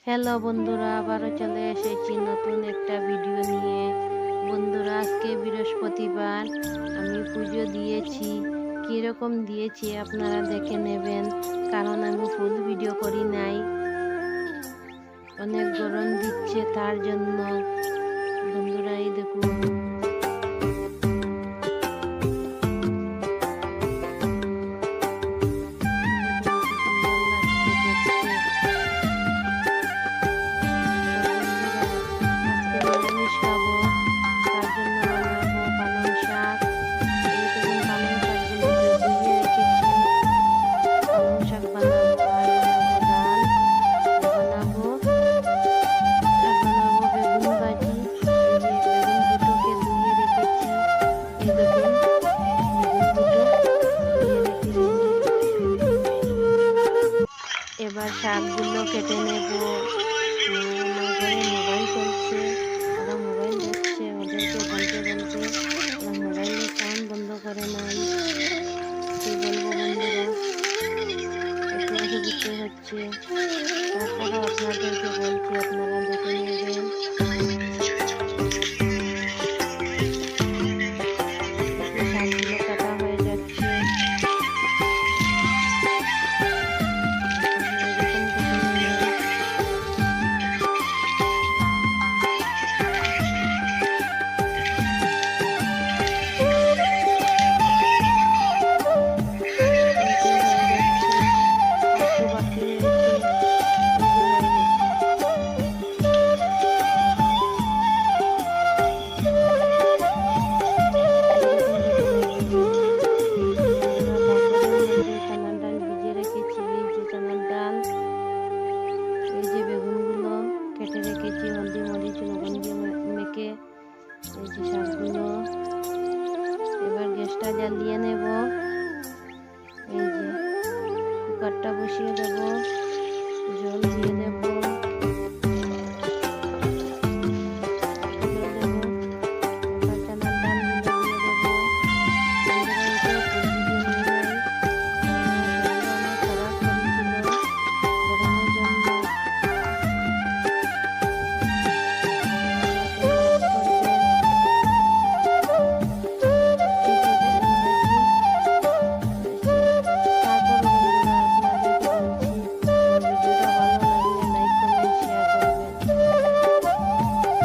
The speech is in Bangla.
হ্যালো বন্ধুরা, আবারও চলে এসেছি নতুন একটা ভিডিও নিয়ে। বন্ধুরা, আজকে বৃহস্পতিবার, আমি পুজো দিয়েছি। কীরকম দিয়েছি আপনারা দেখে নেবেন, কারণ আমি ফুল ভিডিও করি নাই। অনেক গরম দিচ্ছে, তার জন্য। বন্ধুরা, এই দেখুন, এবার শাকগুলো কেটে নেব। আমার ঘরে মোবাইল চলছে, ওরা মোবাইল দেখছে, ওদেরকে বলতে বলতে ওরা মোবাইলের সাউন্ড বন্ধ করে নাই। কি বলবো বন্ধুরা, একটু অসুবিধে হচ্ছে, তারপরে আপনাদেরকে বলছি, আপনারা দেখে নেবেন। শাকগুলো কাটা হয়ে যাচ্ছে। কেটে রেখেছি হলদি মরিচ লবণ দিয়ে মেখে। এই যে শাকগুলো, এবার গ্যাসটা জ্বালিয়ে নেব। এই যে কুকারটা বসিয়ে দেব, জল দিয়ে দেব।